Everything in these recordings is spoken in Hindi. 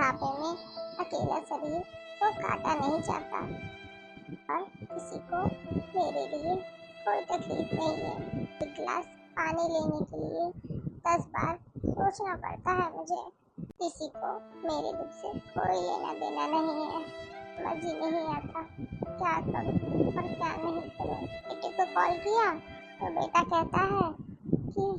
बुढ़ापे में अकेला शरीर तो काटा नहीं जाता और किसी को मेरे लिए कोई तकलीफ नहीं है। एक गिलास पानी लेने के लिए 10 बार सोचना पड़ता है मुझे। किसी को मेरे दुख से कोई लेना देना नहीं है। समझ ही नहीं आता क्या करूं और क्या नहीं करूं। बेटे को कॉल किया तो बेटा कहता है कि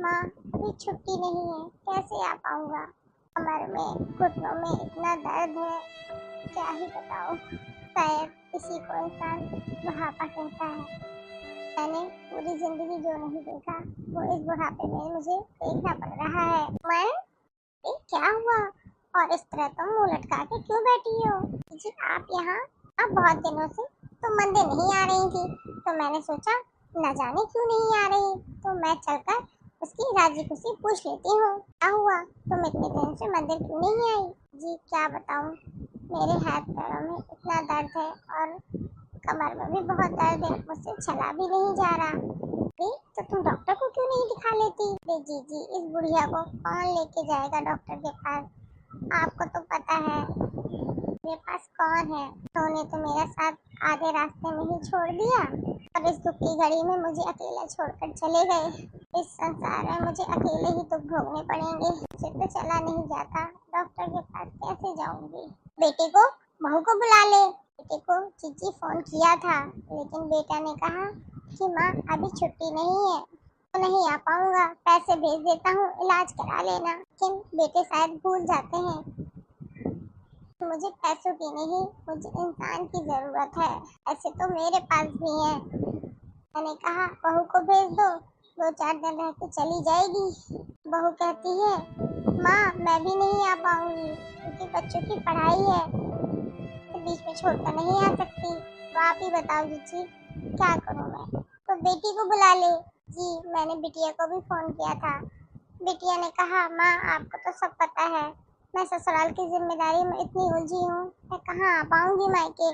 माँ अभी छुट्टी नहीं है, कैसे आ पाऊंगा। कमर में घुटनों में इतना दर्द है, क्या ही बताऊं। शायद इसी को इंसान बुढ़ापा कहता है। मैंने पूरी जिंदगी जो नहीं देखा वो इस बुढ़ापे में मुझे देखना पड़ रहा है। मन क्या हुआ और इस तरह तुम मुंह लटका के क्यों बैठी हो? जी आप यहाँ अब बहुत दिनों से तो मंदिर नहीं आ रही थी, तो मैंने सोचा न जाने क्यों नहीं आ रही, तो मैं चलकर उसकी राजी खुशी पूछ लेती हूँ क्या हुआ, तुम इतने दिन से मंदिर क्यों नहीं आई? जी क्या बताऊँ, मेरे हाथ पैरों में इतना दर्द है और कमर में भी बहुत दर्द है, मुझसे चला भी नहीं जा रहा। तो तुम डॉक्टर को क्यों नहीं दिखा लेती? जी इस बुढ़िया को कौन लेके जाएगा डॉक्टर के पास, आपको तो पता है मेरे पास कौन है। उन्होंने तो मेरा साथ आधे रास्ते में ही छोड़ दिया और इस दुख की घड़ी में मुझे अकेला छोड़कर चले गए। इस संसार में मुझे अकेले ही दुख भोगने पड़ेंगे, मुझसे तो चला नहीं जाता, डॉक्टर के पास कैसे जाऊंगी। बेटे को बहू को बुला ले। बेटे को जीजी फोन किया था, लेकिन बेटा ने कहा कि माँ अभी छुट्टी नहीं है तो नहीं आ पाऊंगा, पैसे भेज देता हूँ, इलाज करा लेना। लेकिन बेटे शायद भूल जाते हैं मुझे पैसों की नहीं, मुझे इंसान की जरूरत है। ऐसे तो मेरे पास भी है। मैंने कहा बहू को भेज दो, 2-4 दिन रह के चली जाएगी। बहू कहती है माँ मैं भी नहीं आ पाऊंगी क्योंकि बच्चों की पढ़ाई है, तो बीच में छोड़कर नहीं आ सकती। तो आप ही बताओ जी क्या करूँ मैं? तो बेटी को बुला ले। जी मैंने बिटिया को भी फोन किया था। बिटिया ने कहा माँ आपको तो सब पता है, मैं ससुराल की जिम्मेदारी में इतनी उलझी हूँ, मैं कहाँ आ पाऊंगी मायके।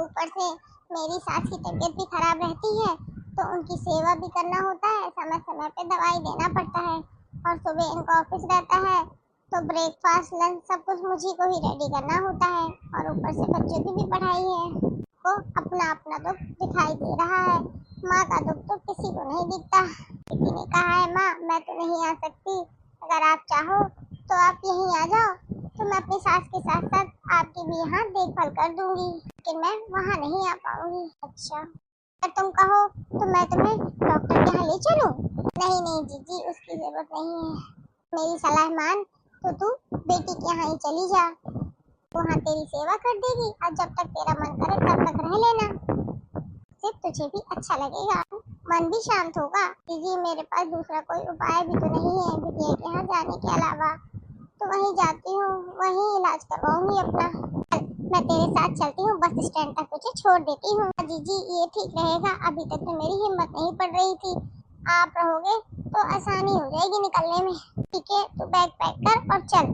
ऊपर से मेरी सास की तबीयत भी खराब रहती है, तो उनकी सेवा भी करना होता है, समय समय पे दवाई देना पड़ता है और सुबह इनका ऑफिस रहता है तो ब्रेकफास्ट लंच सब कुछ मुझी को ही रेडी करना होता है और ऊपर से बच्चों की भी पढ़ाई है। को अपना अपना दुख दिखाई दे रहा है, माँ का दुख तो किसी को नहीं दिखता। बेटी ने कहा है माँ मैं तो नहीं आ सकती, अगर आप चाहो तो आप यहीं आ जाओ, तो मैं अपनी सास के साथ साथ आपकी भी यहाँ देखभाल कर दूंगी, लेकिन मैं वहाँ नहीं आ पाऊंगी। अच्छा अगर तुम कहो तो मैं तुम्हें डॉक्टर के यहाँ ले चलूं? नहीं जीजी उसकी जरूरत नहीं है, मेरी सलाह मान तो तू बेटी के यहाँ ही चली जा, वहाँ तेरी सेवा कर देगी और जब तक तेरा मन करे तब तक रह लेना, सिर्फ तुझे भी अच्छा लगेगा, मन भी शांत होगा। जी मेरे पास दूसरा कोई उपाय भी तो नहीं है बिटिया के यहाँ जाने के अलावा, तो वहीं जाती हूँ, वहीं इलाज करवाऊंगी अपना। मैं तेरे साथ चलती हूँ, बस स्टैंड तक तुझे छोड़ देती हूँ। जी ये ठीक रहेगा, अभी तक तो मेरी हिम्मत नहीं पड़ रही थी, आप रहोगे तो आसानी हो जाएगी निकलने में। ठीक है तो बैग पैक कर और चल।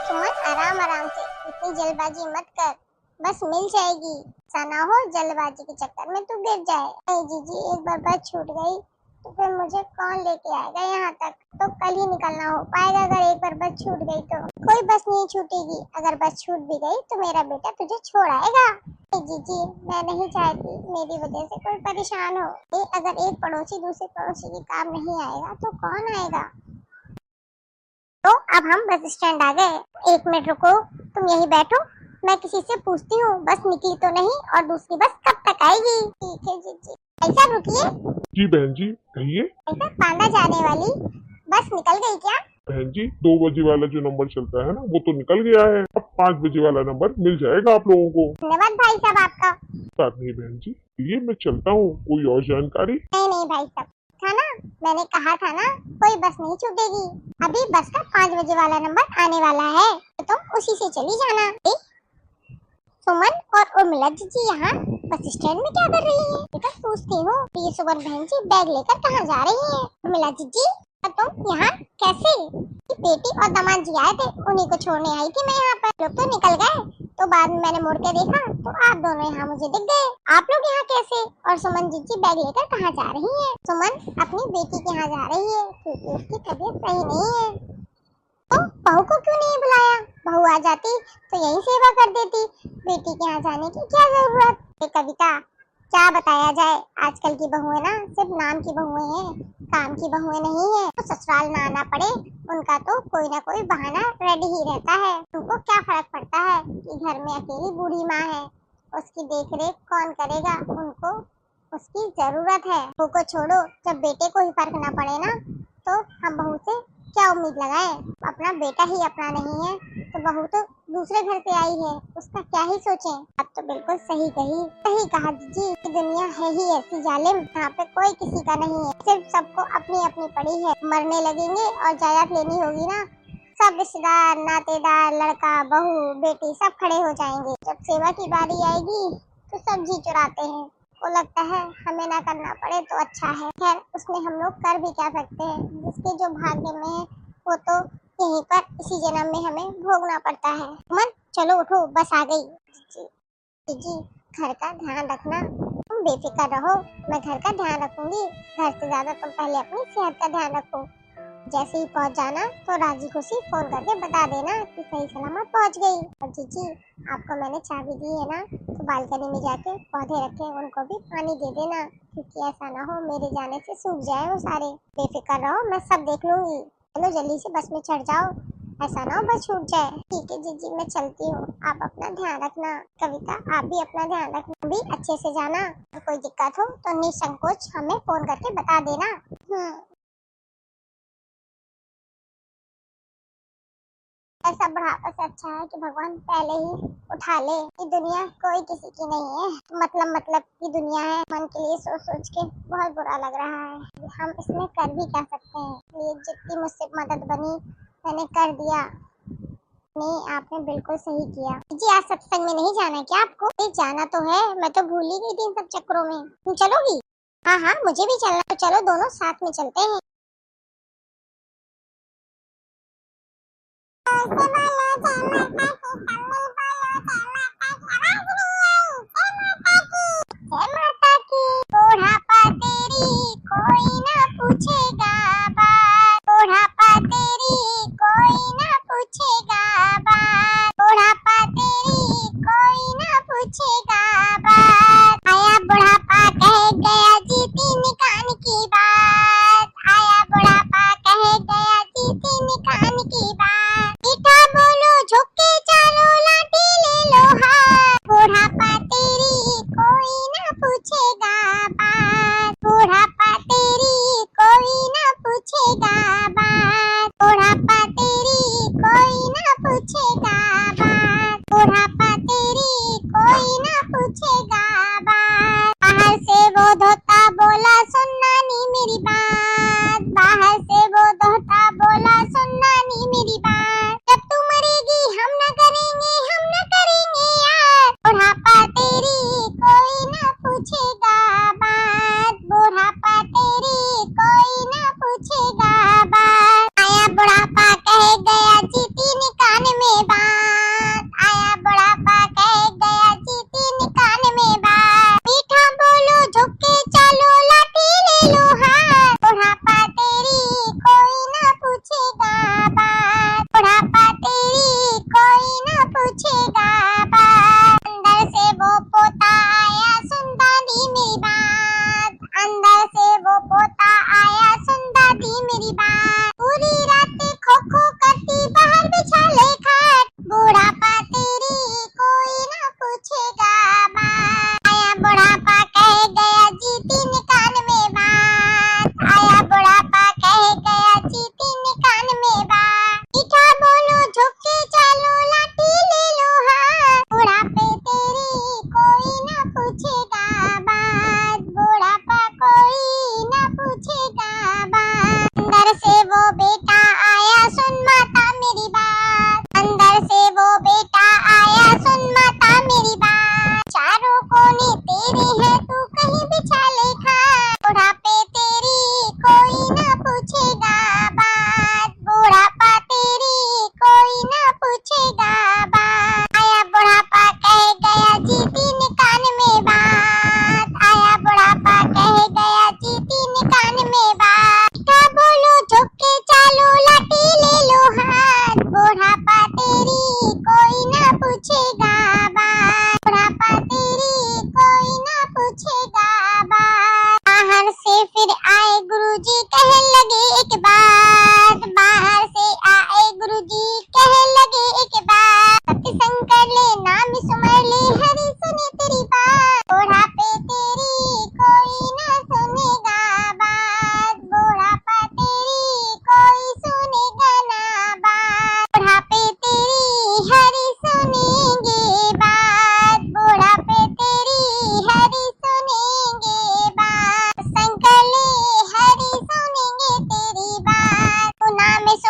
सुमन आराम आराम से, इतनी जल्दबाजी मत कर, बस मिल जाएगी, ऐसा ना हो जल्दबाजी के चक्कर में तू गिर जाए। नहीं जी एक बार बस छूट गई तो फिर मुझे कौन लेके आएगा यहाँ तक, तो कल ही निकलना हो पाएगा। अगर एक बार बस छूट गई तो कोई बस नहीं छूटेगी, अगर बस छूट भी गई तो मेरा बेटा तुझे छोड़ आएगा। जी मैं नहीं चाहती मेरी वजह से कोई परेशान हो। अगर एक पड़ोसी दूसरे पड़ोसी के काम नहीं आएगा तो कौन आएगा। तो अब हम बस स्टैंड आ गए, 1 मिनट रुको, तुम यहीं बैठो, मैं किसी से पूछती हूँ बस निकली तो नहीं और दूसरी बस कब तक आएगी। ठीक है जी ऐसा रुकिए। जी बहन जी कहिए। ऐसा पांडा जाने वाली बस निकल गई क्या? बहन जी 2 बजे वाला जो नंबर चलता है ना वो तो निकल गया है, अब 5 बजे वाला नंबर मिल जाएगा आप लोगों को। धन्यवाद भाई साहब आपका। बात नहीं बहन जी, ये मैं चलता हूँ, कोई और जानकारी? नहीं भाई साहब, था ना मैंने कहा था ना कोई बस नहीं छूटेगी, अभी बस का 5 बजे वाला नंबर आने वाला है, तो तुम उसी से चली जाना। सुमन और उर्मिला जी यहाँ बस स्टैंड में क्या कर रही है? बेटा पूछती हूँ ये सुमन बहन जी बैग लेकर कहाँ जा रही है? उर्मिला जी तुम यहाँ कैसे? बेटी और दामाद जी आए थे, उन्हीं को छोड़ने आई थी मैं यहाँ पर, लोग तो निकल गए, तो बाद में मैंने मुड़ के देखा तो आप दोनों यहाँ मुझे दिख गए। आप लोग यहाँ कैसे? और सुमन जी बैग लेकर कहाँ जा रही है? सुमन अपनी बेटी के यहाँ जा रही है क्योंकि उसकी तबीयत सही नहीं है। बहू को क्यों नहीं बुलाया? बहू आ जाती तो यही सेवा कर देती, बेटी के यहाँ जाने की क्या जरूरत? ये कविता क्या बताया जाए, आजकल की बहुएं ना सिर्फ नाम की बहुएं हैं, काम की बहुएं नहीं है। तो ससुराल ना आना पड़े, उनका तो कोई ना कोई बहाना रेडी ही रहता है। उनको क्या फर्क पड़ता है कि घर में अकेली बूढ़ी माँ है, उसकी देखरेख कौन करेगा? उनको उसकी जरूरत है। बहू को छोड़ो, जब बेटे को ही फर्क ना पड़े ना तो हम बहू से क्या उम्मीद लगाए? अपना बेटा ही अपना नहीं है तो बहू तो दूसरे घर से आई है, उसका क्या ही सोचें? अब तो बिल्कुल सही कहा जी। दुनिया है ही ऐसी जालिम, यहाँ पे कोई किसी का नहीं है, सिर्फ सबको अपनी अपनी पड़ी है। मरने लगेंगे और जायदाद लेनी होगी ना, सब रिश्तेदार नातेदार लड़का बहू बेटी सब खड़े हो जाएंगे। जब सेवा की बारी आएगी तो सब जी चुराते हैं, को लगता है हमें ना करना पड़े तो अच्छा है। खैर उसमें हम लोग कर भी क्या सकते हैं, जिसके जो भाग्य में है वो तो यहीं पर इसी जन्म में हमें भोगना पड़ता है। मन चलो उठो, बस आ गई। जी घर का ध्यान रखना, तुम बेफिक्र रहो, मैं घर का ध्यान रखूंगी। घर से ज्यादा तुम पहले अपनी सेहत का ध्यान रखो। जैसे ही पहुंच जाना तो राजी खुशी फोन करके बता देना कि सही सलामत पहुंच गई। और जीजी आपको मैंने चाबी दी है ना, तो बालकनी में जाके पौधे रखे उनको भी पानी दे देना, क्योंकि ऐसा ना हो मेरे जाने से सूख जाए वो सारे। बेफिक्र रहो, मैं सब देख लूंगी। चलो जल्दी से बस में चढ़ जाओ, ऐसा ना हो बस छूट जाए। ठीक है जीजी मैं चलती हूँ, आप अपना ध्यान रखना। कविता आप भी अपना ध्यान रखना, भी अच्छे से जाना। अगर कोई दिक्कत हो तो निसंकोच हमें फोन करके बता देना। ऐसा बुढ़ापा से अच्छा है कि भगवान पहले ही उठा ले। ये दुनिया कोई किसी की नहीं है, मतलब की दुनिया है। मन के लिए सोच सोच के बहुत बुरा लग रहा है। हम इसमें कर भी क्या सकते हैं? ये जितनी मुझसे मदद बनी मैंने कर दिया। नहीं आपने बिल्कुल सही किया। जी आज सत्संग में नहीं जाना है क्या आपको? नहीं जाना तो है, मैं तो भूल ही गई थी इन सब चक्करों में। तुम चलोगी? हाँ हाँ मुझे भी चलना, तो चलो दोनों साथ में चलते हैं। जय माता की। बुढ़ापा तेरी कोई ना पूछेगा बात, बुढ़ापा तेरी कोई ना पूछेगा बात, बुढ़ापा तेरी कोई ना पूछेगा बात। आया बुढ़ापा कह गया जी तीन कान की बात, आया बुढ़ापा कह गया जी तीन कान की बात। मीठा बोलो झुक के चलो लाठी ले लो हाथ, बुढ़ापा तेरी कोई ना पूछेगा बात, बुढ़ापा तेरी कोई ना पूछेगा बात, बुढ़ापा तेरी कोई ना पूछेगा बात, बुढ़ापा तेरी कोई ना पूछेगा बात। बाहर से वो धोता बोला सुनना नहीं मेरी बात, बाहर से वो धोता बोला सुनना नहीं मेरी बात। जब तू मरेगी हम न करेंगे यार, बुढ़ापा तेरी कोई ना पूछेगा बात, बुढ़ापा तेरी कोई ना पूछेगा बात। आया बुढ़ापा कह गया जी तीन कान में बात, आया बुढ़ापा कह गया जी तीन कान में बात। मीठा बोलो झुक के चलो लाठी ले लो हाथ, बुढ़ापा तेरी कोई ना पूछेगा बात, बुढ़ापा तेरी कोई ना पूछेगा बात। अंदर से वो पोता आया सुनता दी मेरी बात, अंदर से वो पोता आया सुनता दी मेरी बात। पूरी रात खो खो करती बाहर बिछा ले खाट, बुढ़ापा तेरी कोई ना पूछेगा बात। आया बुढ़ापा कह गया जी तीन कान में बात, आया बुढ़ापा कह गया जी तीन कान में बात।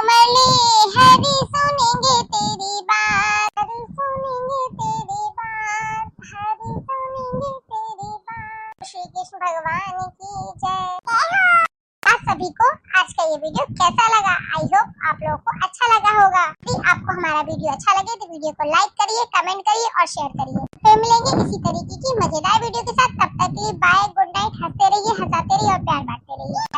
मरले हरी सुनेंगे तेरी बात, हरी सुनेंगे तेरी बात, हरी सुनेंगे तेरी बात। श्री कृष्ण भगवान की जय। आप सभी को आज का ये वीडियो कैसा लगा? आई होप आप लोगों को अच्छा लगा होगा। यदि आपको हमारा वीडियो अच्छा लगे तो वीडियो को लाइक करिए, कमेंट करिए और शेयर करिए। फिर मिलेंगे इसी तरीके की मजेदार वीडियो के साथ। तब तक के लिए बाय, गुड नाइट। हंसते रहिए, हंसाते रहिए और प्यार बांटते रहिए।